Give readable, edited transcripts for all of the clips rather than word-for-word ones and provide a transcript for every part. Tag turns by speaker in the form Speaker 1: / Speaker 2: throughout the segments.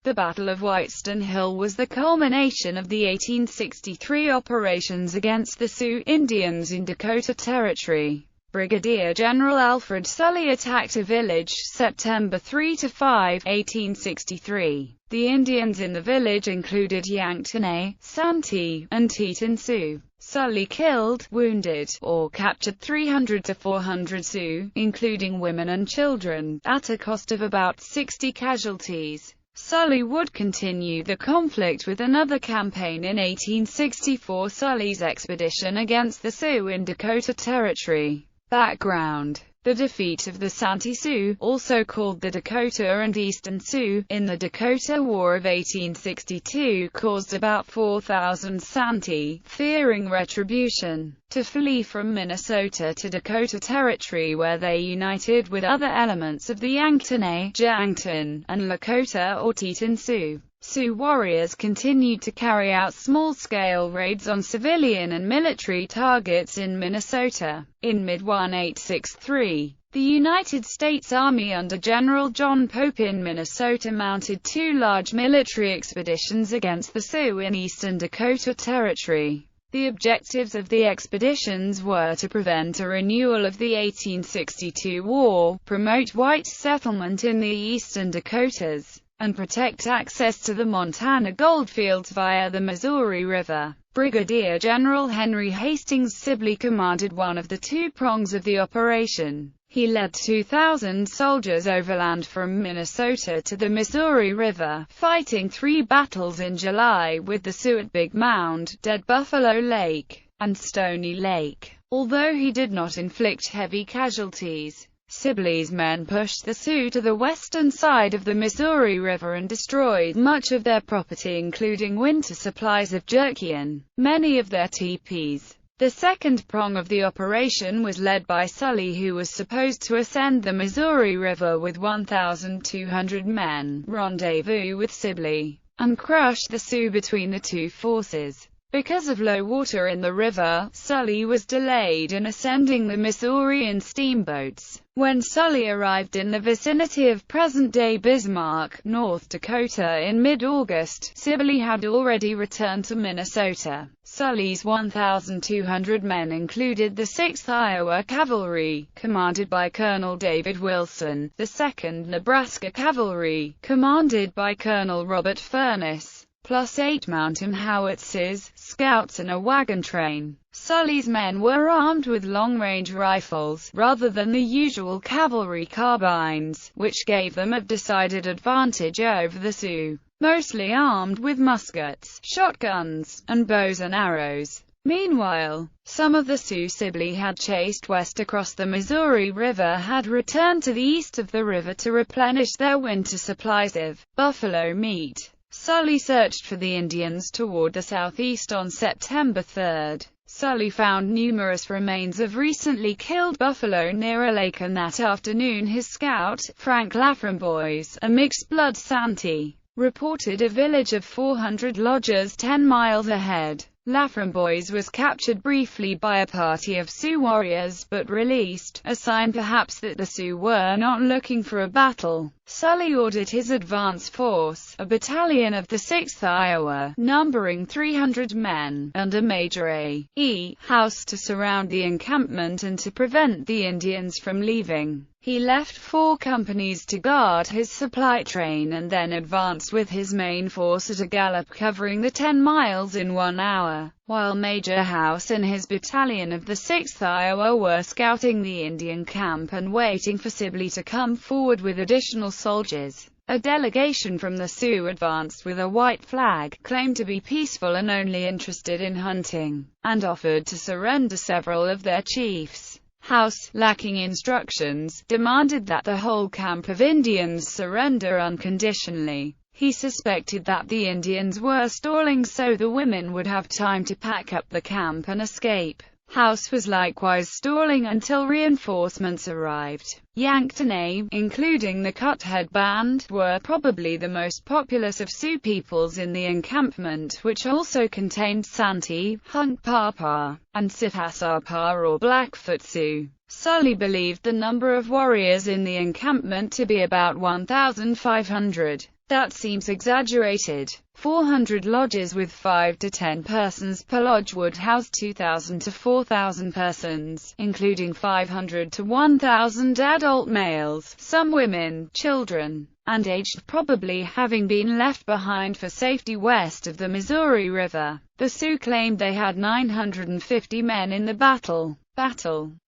Speaker 1: The Battle of Whitestone Hill was the culmination of the 1863 operations against the Sioux Indians in Dakota Territory. Brigadier General Alfred Sully attacked a village September 3–5, 1863. The Indians in the village included Yanktonai, Santee, and Teton Sioux. Sully killed, wounded, or captured 300 to 400 Sioux, including women and children, at a cost of about 60 casualties. Sully would continue the conflict with another campaign in 1864, Sully's expedition against the Sioux in Dakota Territory. Background: the defeat of the Santee Sioux, also called the Dakota and Eastern Sioux, in the Dakota War of 1862 caused about 4,000 Santee, fearing retribution, to flee from Minnesota to Dakota Territory, where they united with other elements of the Yanktonai, Yankton, and Lakota or Teton Sioux. Sioux warriors continued to carry out small-scale raids on civilian and military targets in Minnesota. In mid-1863, the United States Army under General John Pope in Minnesota mounted two large military expeditions against the Sioux in eastern Dakota Territory. The objectives of the expeditions were to prevent a renewal of the 1862 war, promote white settlement in the eastern Dakotas, and protect access to the Montana goldfields via the Missouri River. Brigadier General Henry Hastings Sibley commanded one of the two prongs of the operation. He led 2,000 soldiers overland from Minnesota to the Missouri River, fighting 3 battles in July with the Sioux at Big Mound, Dead Buffalo Lake, and Stony Lake. Although he did not inflict heavy casualties, Sibley's men pushed the Sioux to the western side of the Missouri River and destroyed much of their property, including winter supplies of jerky and many of their teepees. The second prong of the operation was led by Sully, who was supposed to ascend the Missouri River with 1,200 men, rendezvous with Sibley, and crush the Sioux between the two forces. Because of low water in the river, Sully was delayed in ascending the Missouri in steamboats. When Sully arrived in the vicinity of present-day Bismarck, North Dakota in mid-August, Sibley had already returned to Minnesota. Sully's 1,200 men included the 6th Iowa Cavalry, commanded by Colonel David Wilson, the 2nd Nebraska Cavalry, commanded by Colonel Robert Furness, plus 8 mountain howitzers, scouts and a wagon train. Sully's men were armed with long-range rifles, rather than the usual cavalry carbines, which gave them a decided advantage over the Sioux, mostly armed with muskets, shotguns, and bows and arrows. Meanwhile, some of the Sioux Sibley had chased west across the Missouri River had returned to the east of the river to replenish their winter supplies of buffalo meat. Sully searched for the Indians toward the southeast on September 3. Sully found numerous remains of recently killed buffalo near a lake, and that afternoon his scout, Frank Laframboise, a mixed-blood Santee, reported a village of 400 lodges 10 miles ahead. Laframboise was captured briefly by a party of Sioux warriors, but released, a sign perhaps that the Sioux were not looking for a battle. Sully ordered his advance force, a battalion of the 6th Iowa, numbering 300 men, under Major A. E. House, to surround the encampment and to prevent the Indians from leaving. He left 4 companies to guard his supply train and then advanced with his main force at a gallop, covering the 10 miles in 1 hour, while Major House and his battalion of the 6th Iowa were scouting the Indian camp and waiting for Sibley to come forward with additional soldiers. A delegation from the Sioux advanced with a white flag, claimed to be peaceful and only interested in hunting, and offered to surrender several of their chiefs. House, lacking instructions, demanded that the whole camp of Indians surrender unconditionally. He suspected that the Indians were stalling so the women would have time to pack up the camp and escape. House was likewise stalling until reinforcements arrived. Yanktonai, including the Cuthead Band, were probably the most populous of Sioux peoples in the encampment, which also contained Santee, Hunkpapa, and Sipasapa or Blackfoot Sioux. Sully believed the number of warriors in the encampment to be about 1,500. That seems exaggerated. 400 lodges with 5 to 10 persons per lodge would house 2,000 to 4,000 persons, including 500 to 1,000 adult males, some women, children, and aged, probably having been left behind for safety west of the Missouri River. The Sioux claimed they had 950 men in the battle.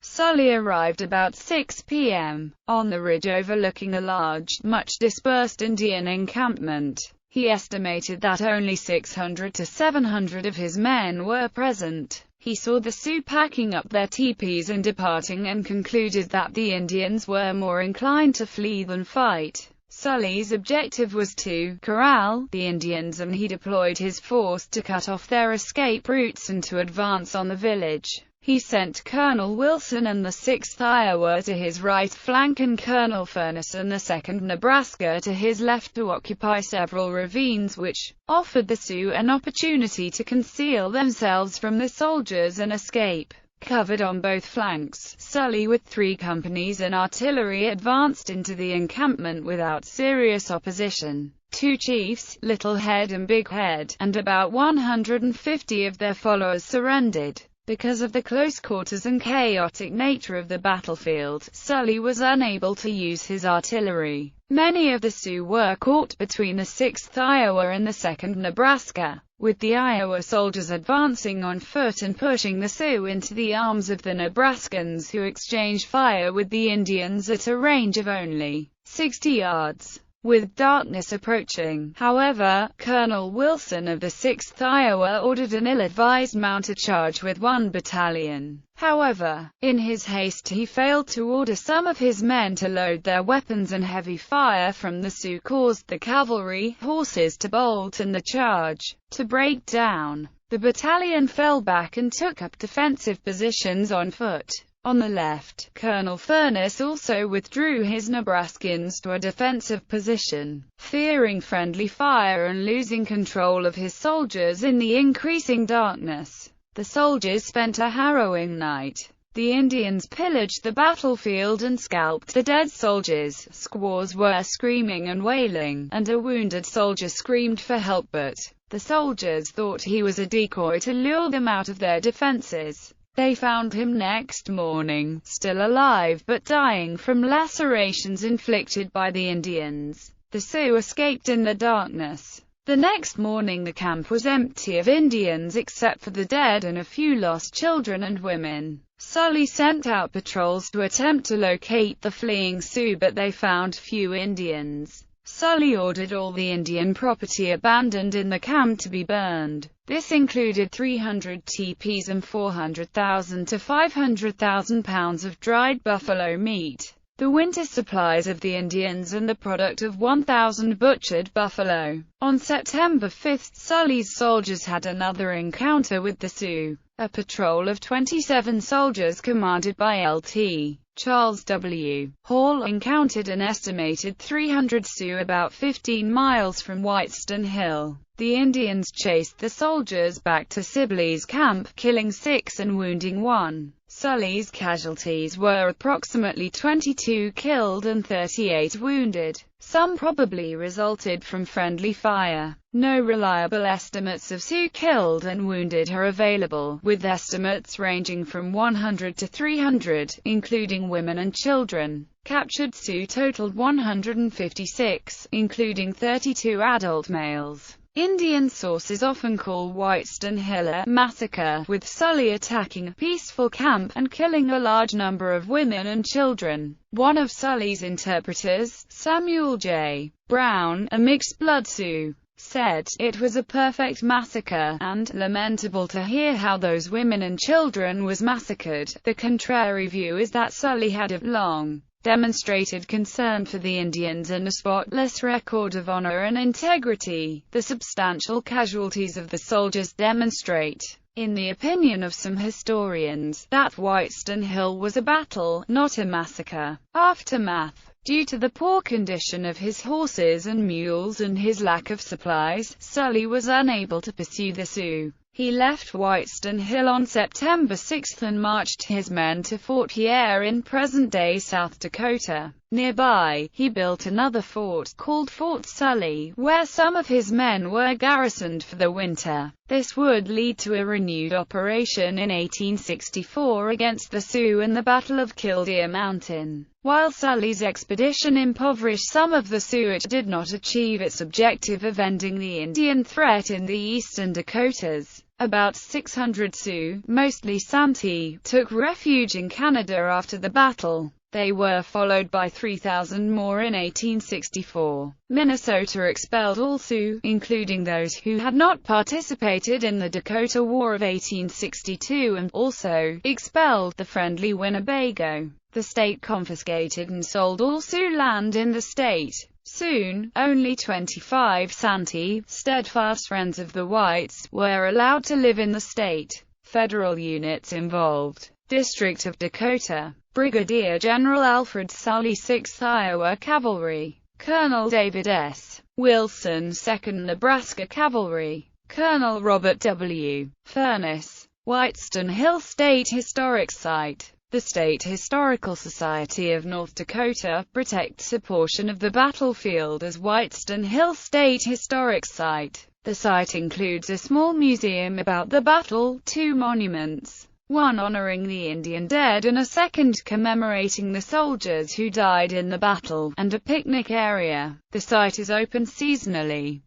Speaker 1: Sully arrived about 6 p.m. on the ridge overlooking a large, much dispersed Indian encampment. He estimated that only 600 to 700 of his men were present. He saw the Sioux packing up their teepees and departing, and concluded that the Indians were more inclined to flee than fight. Sully's objective was to corral the Indians, and he deployed his force to cut off their escape routes and to advance on the village. He sent Colonel Wilson and the 6th Iowa to his right flank and Colonel Furness and the 2nd Nebraska to his left to occupy several ravines which offered the Sioux an opportunity to conceal themselves from the soldiers and escape. Covered on both flanks, Sully with 3 companies and artillery advanced into the encampment without serious opposition. 2 chiefs, Little Head and Big Head, and about 150 of their followers surrendered. Because of the close quarters and chaotic nature of the battlefield, Sully was unable to use his artillery. Many of the Sioux were caught between the 6th Iowa and the 2nd Nebraska, with the Iowa soldiers advancing on foot and pushing the Sioux into the arms of the Nebraskans, who exchanged fire with the Indians at a range of only 60 yards. With darkness approaching, however, Colonel Wilson of the 6th Iowa ordered an ill-advised mounted charge with 1 battalion. However, in his haste he failed to order some of his men to load their weapons, and heavy fire from the Sioux caused the cavalry horses to bolt and the charge to break down. The battalion fell back and took up defensive positions on foot. On the left, Colonel Furness also withdrew his Nebraskans to a defensive position. Fearing friendly fire and losing control of his soldiers in the increasing darkness, the soldiers spent a harrowing night. The Indians pillaged the battlefield and scalped the dead soldiers. Squaws were screaming and wailing, and a wounded soldier screamed for help, but the soldiers thought he was a decoy to lure them out of their defenses. They found him next morning, still alive but dying from lacerations inflicted by the Indians. The Sioux escaped in the darkness. The next morning the camp was empty of Indians except for the dead and a few lost children and women. Sully sent out patrols to attempt to locate the fleeing Sioux, but they found few Indians. Sully ordered all the Indian property abandoned in the camp to be burned. This included 300 teepees and 400,000 to 500,000 pounds of dried buffalo meat, the winter supplies of the Indians, and the product of 1,000 butchered buffalo. On September 5, Sully's soldiers had another encounter with the Sioux. A patrol of 27 soldiers commanded by Lt. Charles W. Hall encountered an estimated 300 Sioux about 15 miles from Whitestone Hill. The Indians chased the soldiers back to Sibley's camp, killing 6 and wounding 1. Sully's casualties were approximately 22 killed and 38 wounded. Some probably resulted from friendly fire. No reliable estimates of Sioux killed and wounded are available, with estimates ranging from 100 to 300, including women and children. Captured Sioux totaled 156, including 32 adult males. Indian sources often call Whitestone Hill a massacre, with Sully attacking a peaceful camp and killing a large number of women and children. One of Sully's interpreters, Samuel J. Brown, a mixed-blood Sioux, said, "It was a perfect massacre, and lamentable to hear how those women and children was massacred." The contrary view is that Sully had a long demonstrated concern for the Indians and a spotless record of honor and integrity. The substantial casualties of the soldiers demonstrate, in the opinion of some historians, that Whitestone Hill was a battle, not a massacre. Aftermath. Due to the poor condition of his horses and mules and his lack of supplies, Sully was unable to pursue the Sioux. He left Whitestone Hill on September 6 and marched his men to Fort Pierre in present-day South Dakota. Nearby, he built another fort, called Fort Sully, where some of his men were garrisoned for the winter. This would lead to a renewed operation in 1864 against the Sioux in the Battle of Killdeer Mountain. While Sully's expedition impoverished some of the Sioux, it did not achieve its objective of ending the Indian threat in the eastern Dakotas. About 600 Sioux, mostly Santee, took refuge in Canada after the battle. They were followed by 3,000 more in 1864. Minnesota expelled all Sioux, including those who had not participated in the Dakota War of 1862, and also expelled the friendly Winnebago. The state confiscated and sold all Sioux land in the state. Soon, only 25 Santee, steadfast friends of the whites, were allowed to live in the state. Federal units involved: District of Dakota, Brigadier General Alfred Sully, 6th Iowa Cavalry, Colonel David S. Wilson, 2nd Nebraska Cavalry, Colonel Robert W. Furness. Whitestone Hill State Historic Site. The State Historical Society of North Dakota protects a portion of the battlefield as Whitestone Hill State Historic Site. The site includes a small museum about the battle, 2 monuments, one honoring the Indian dead and a second commemorating the soldiers who died in the battle, and a picnic area. The site is open seasonally.